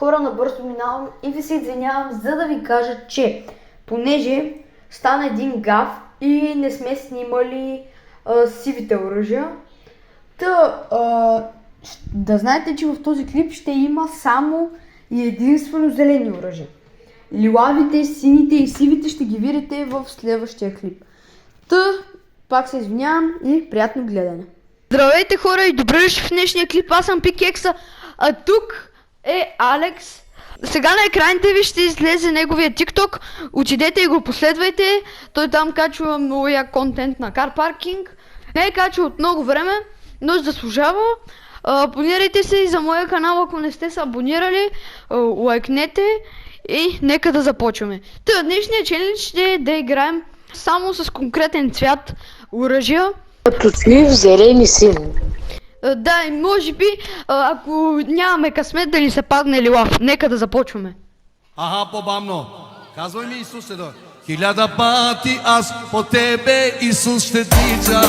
Хора, набързо минавам и ви се извинявам, за да ви кажа, че понеже стана един гаф и не сме снимали сивите оръжия, да знаете, че в този клип ще има само и единствено зелени оръжия. Лилавите, сините и сивите ще ги видите в следващия клип. Пак се извинявам и приятно гледане. Здравейте хора и добре дошли в днешния клип, аз съм Пикекса, а тук е Алекс. Сега на екраните ви ще излезе неговия TikTok, отидете и го последвайте, той там качва много як контент на кар паркинг. Не е качва от много време, но заслужава. Абонирайте се и за моя канал, ако не сте се абонирали, лайкнете и нека да започваме. Днешния челендж ще е да играем само с конкретен цвят оръжия. Като си в зелен и син. Да, и може би, ако нямаме късмет да ни се падне лилав. Нека да започваме. Аха, по-бавно. Казвай ми, Исусе, да. 1000 пъти аз по тебе, Исус, ще тича.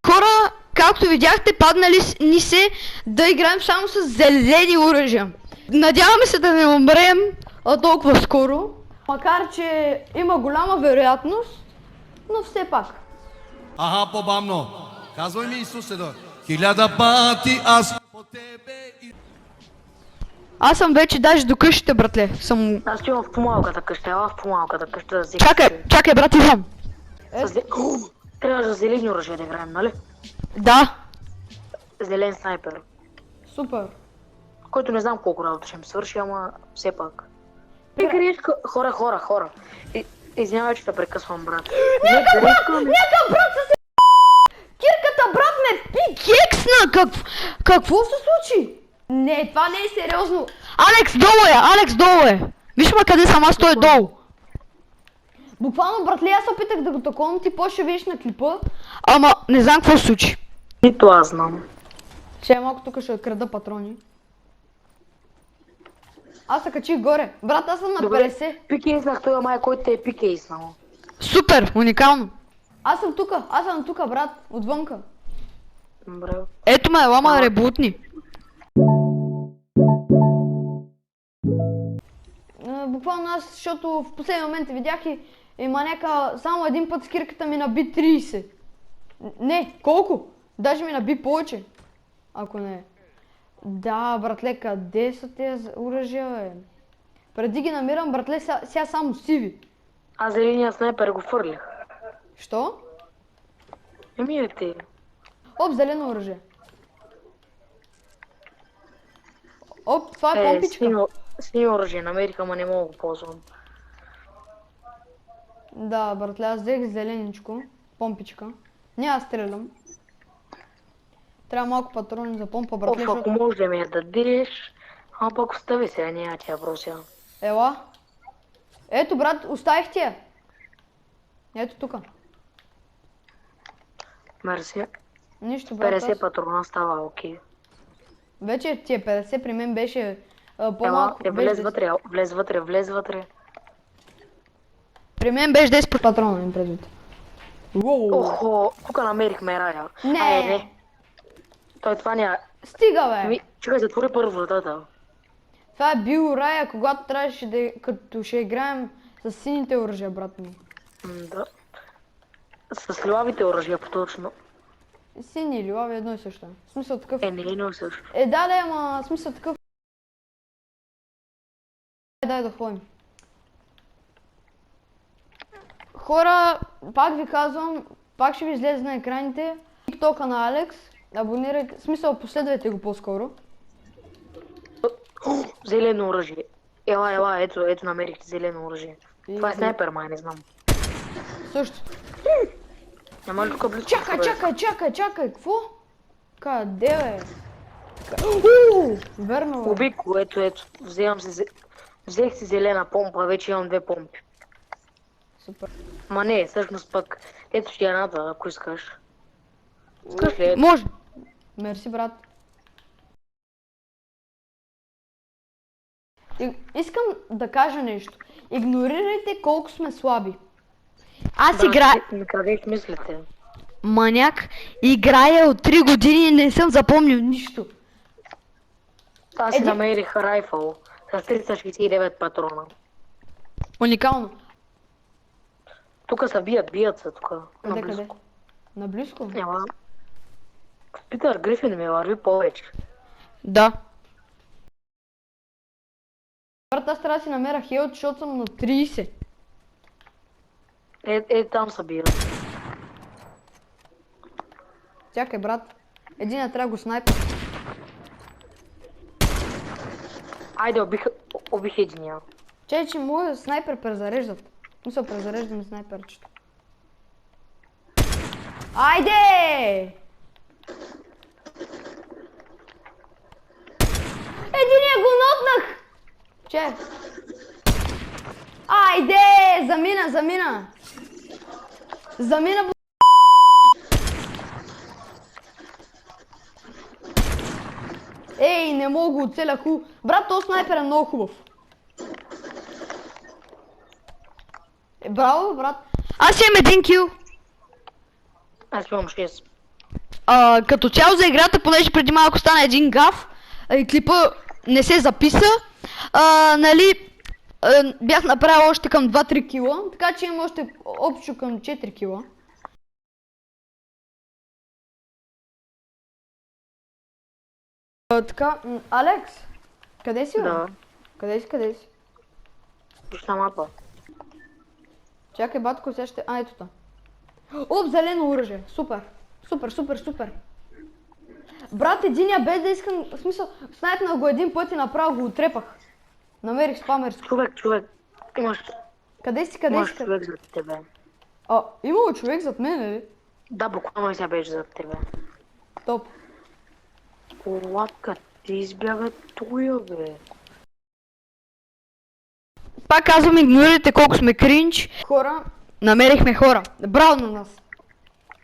Хора, както видяхте, паднали ни се да играем само с зелени оръжия. Надяваме се да не умрем толкова скоро. Макар, че има голяма вероятност, но все пак. Аха, по-бавно. Казвай ми, Исусе, да. 1000 пъти аз по тебе. Аз съм вече даже до къщите, братле. Аз имам в помалката къща, ела в помалката къща да взех. Чакай, брат, идвам. Трябва за зелени оръжия да играем, нали? Да. Зелен снайпер. Супер. Който не знам колко работа ще ми свърши, ама все пак. Хора. Извинявай, че те прекъсвам, брат. Нека брат с... Кирката брат ме пикексна! Какво се случи? Не, това не е сериозно. Алекс долу е! Виж ма къде съм, аз той е долу. Буквално, братле, аз опитах да го таковам, ти по-ще видиш на клипа. Ама не знам какво се случи. Нито аз знам. Ще малко тук ще крада патрони. Аз се качих горе. Брат, аз съм на 50. Пикейснах той май, който те е пикейснал. Супер, уникално. Аз съм тука, брат, отвънка. Добре. Ето ме, лама ребутни. Буквално аз, защото в последния момент видях и маняка само един път с кирката ми наби 30. Не, колко? Даже ми наби повече. Ако не. Да, братле, къде са тези оръжия, бе? Преди ги намирам, братле, сега само сиви. Аз зеления снайпер го фърлях. Що? Те. Оп, зелено оръжие. Оп, това е помпичка. Сини оръжие намерих, ама не мога да го ползвам. Да, братле, аз взех зеленичко. Помпичка. Не, аз стрелям. Трябва малко патрони за помпа, братле, Ако може да ми я дадеш, ама пък остави сега, няма тя прося. Ела. Ето, брат, оставих ти я. Ето тука. Мерси. Нищо, брат. 50 патрона става окей. Вече ти е 50, при мен беше по-малко. Влез вътре. При мен беше 10 патрона, им предвид. Охо, тук намерихме рая. Не. Той това няма. Стига, бе. Чакай, затвори първо вратата. Това е бил рая, когато трябваше да, като ще играем с сините оръжия, брат ми. Да. С лилавите оръжия поточно. Сини или лави едно и също. В смисъл такъв. Не е едно и също. Да, ама смисъл такъв. Дай да ходим. Хора, пак ви казвам, пак ще ви излезе на екраните. TikTok-а на Алекс. Абонирайте, в смисъл последвайте го по-скоро. Зелено оръжие. Ела, ето намерих зелено оръжие. Това е снайпер, май, не знам. Също. Няма ли тук близко? Чакай, какво? Къде, бе? Верно, бе. Убико, ето. Взех си зелена помпа, вече имам 2 помпи. Супер. Ма не, всъщност пък, ето ще едната, ако искаш. Искаш ли? Може. Мерси, брат. Искам да кажа нещо. Игнорирайте колко сме слаби. Аз играя... Къде мислите? Маняк, играя от 3 години и не съм запомнил нищо. Аз си намерих райфъл с 369 патрона. Уникално. Тук се бият се тук. Къде? Наблизко? Няма. Питър Грифин ми върви повече. Да. Брат, аз трябва да си намеря хелт, защото съм на 30. Там се бият. Чакай, брат. Единия трябва да го снайпа. Айде, убих единия. Че моят снайпер презареждат. Мисля, презареждаме снайперчето. Айде! Единия го нотнах! Че? Айде! Замина! Замина. Ей, не мога го оцеля Брат, този снайпер е много хубав. Браво, брат. Аз имам 1 кил. Аз имам 6. Като цяло за играта, понеже преди малко стана един гаф и клипа не се записа, нали, бях направил още към 2-3 кила, така че имам още общо към 4 кила. Така, Алекс, къде си? Да. Къде си? Пуща мапа. Чакай, батко, сега ще... ето та. Оп, зелено оръжие. Супер. Брат, единия без да искам... В смисъл, снайпнах го един път и направо го отрепах. Намерих спамерско. Човек. Имаш Къде си? човек зад тебе. Имало човек зад мен, ли? Да, буквално сега беше зад тебе. Топ. Лапка, ти избяга туя, бе. Пак казвам, игнорирайте колко сме кринч. Хора. Намерихме хора. Браво на нас.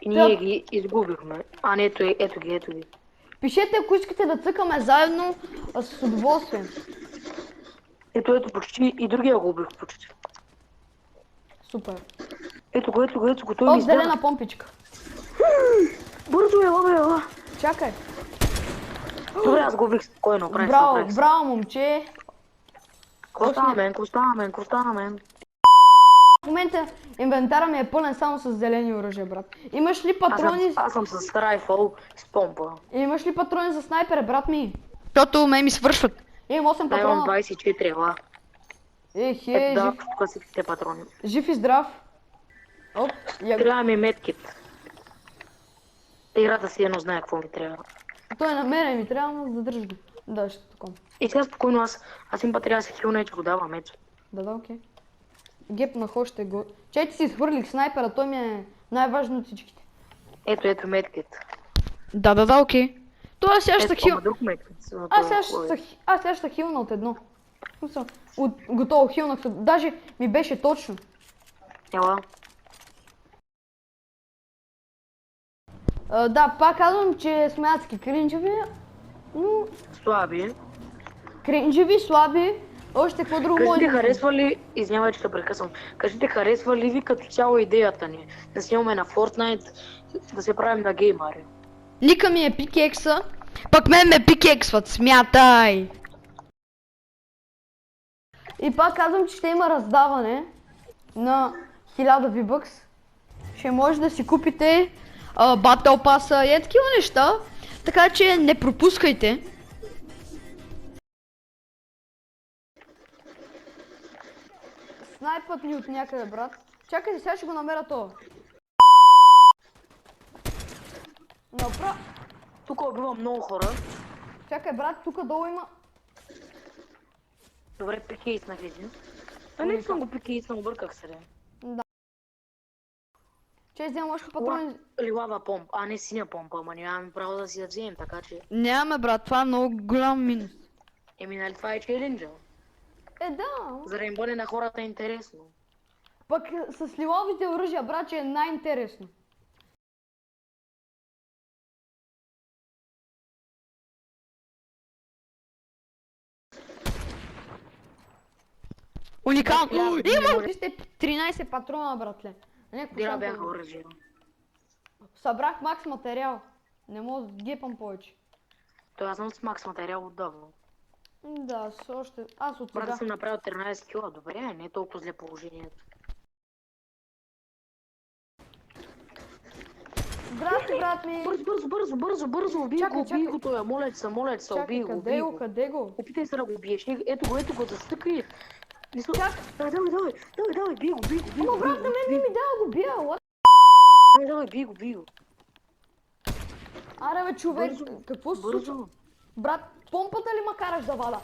И ние ги изгубихме. Не, ето ги. Пишете, ако искате да цъкаме заедно, с удоволствие. Ето, почти и другия го убих почти. Супер. Ето го, той Оп, ми избяга. зелена помпичка. Бързо, ела. Чакай. Добре, аз го убих спокойно. Браво, момче. Коста на мен. В момента инвентара ми е пълен само с зелени оръжия, брат. Имаш ли патрони? Аз съм с райфъл с помпа. Имаш ли патрони за снайпер, брат ми? Защото ми свършват. Имам 8 Да, имам патрона. 24, ела. Ето Да, тук всичките патрони. жив и здрав. Оп, Трябва ми медкит. Играта си едно знае какво ми трябва. той на мене ми трябва, но задържи го. Да, ще такова. И сега спокойно аз им трябва да се хилна и че го давам, ето. Да, окей. Гепнах още го. Че си изхвърлих снайпера, той ми е най-важно от всичките. Ето медкит. Да, окей. Това сега ще хил... друг медкит. Аз сега ще хилна от едно. Готово хилнах се. Даже ми беше точно. Ела. Да, пак казвам, че сме адски кринжеви, но... Слаби. Кринжеви, слаби, още какво друго може Кажете, да... харесва ли, извинявай, че те прекъсвам, кажете, харесва ли ви като цяло идеята ни да снимаме на Fortnite, да се правим на геймари? Ника ми е пикекса, пък мен ме пикексват, смятай! И пак казвам, че ще има раздаване на 1000 V-Bucks. Ще може да си купите Battle Pass и такива неща, така че не пропускайте. Снайпът ни от някъде, брат. Чакайте, сега ще го намеря това. Направо. Тук убивам много хора. Чакай, брат, тук долу има... Добре, пикейснах един. Не съм го пикейснал, обърках се. Да. Че вземам още патрони... Лилава помпа, не синя помпа, ама нямаме право да си я вземем, така че... Нямаме, брат, това е много голям минус. Нали това е челенджа? Да. За да им бъде на хората интересно. Пък с лиловите оръжия, брат, че е най-интересно. Уникално! Имам! 13 патрона, братле. Дира бяха оръжия. Събрах макс материал. Не мога да гепам повече. Той аз съм с макс материал отдавна. Да, с още... Аз от Брат, сега. съм направил 13 кила, добре, не е толкова зле положението. Брат ми! Бързо, убий Чакай, го, убий чакай. го той, моля се, убий Чакай, го, къде убий го, го. къде го? Опитай се да го убиеш, ето го, застъкай. Не се... Чак! Давай, бий го. Ама брат, на мен не ми дава да го бия, ла. Давай, бий го. Аре бе, човек, Бързо, какво се случва? Бързо. Брат, помпата ли ма караш да вада?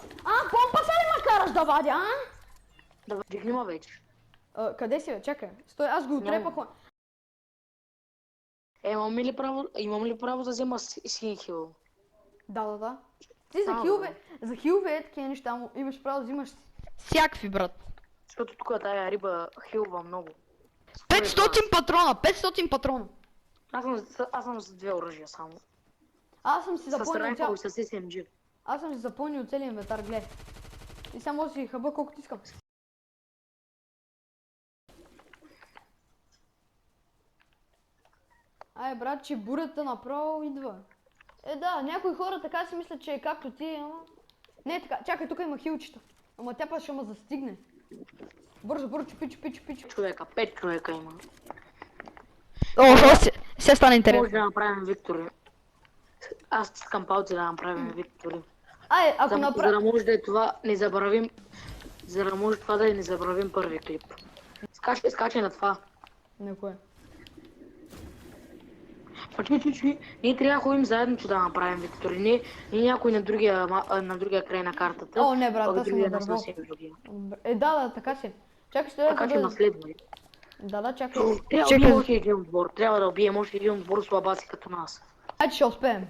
Помпата ли ма караш да вадя, а? Давай, дигни ма вече. Къде си бе? Чакай. Стой, аз го отрепах. Имам ли право да взема син хил? Да. Ти Да. за хилове такива неща имаш право да взимаш всякакви, брат. Защото тук тая риба хилва много. 500 патрона. Аз съм с 2 оръжия само. Аз съм си С запълнил райфъл и с SMG. Аз съм си запълнил целия инвентар, гледай. И сега може да си хъба колкото искам. Ай, брат, че бурята направо идва. Да, някои хора така си мислят, че е както ти, ама... Не е така. Чакай, тук има хилчета. Ама тя па ще ме застигне. Бързо, чупи. Човека, 5 човека има. Сега стана Може да направим виктори. Аз искам палци да направим виктори. Ако За да направя... може да е това, не забравим. За да може това да е не забравим първи клип. Скачай на това. Не, кое? Чуй. Ние трябва да ходим заедно, че да направим виктори. Не някой на другия край на картата. О, не, брат, а аз съм другия на на дърво. съвсем другия. Да, така си. Чакай, ще Така че наследвай. Да, чакай. Трябва да убием още един отбор. Трябва да убием още един отбор слабаци като нас. Айде, ще успеем.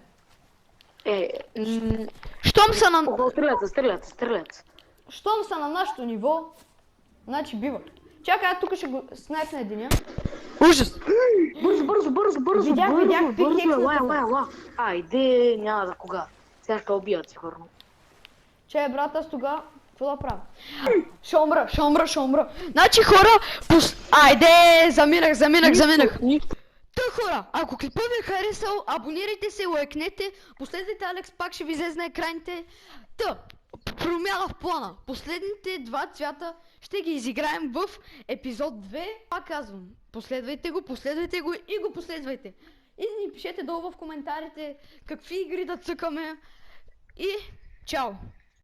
Щом са на... Стрелят. Щом са на нашето ниво, значи бива. Чакай, аз тук ще го снайпна единия. Ужас! Бързо, Видях, пикексната. ела. Айде, няма за кога. Сега ще убият сигурно. Че, брат, аз тогава, какво да правя? Ще умра. Значи хора, айде, заминах. Та хора, ако клипът ви е харесал, абонирайте се, лайкнете, последвайте Алекс, пак ще ви излезе на екраните. Промяна в плана. Последните два цвята ще ги изиграем в епизод 2. Пак казвам, последвайте го и го последвайте. И ни пишете долу в коментарите какви игри да цъкаме. И чао!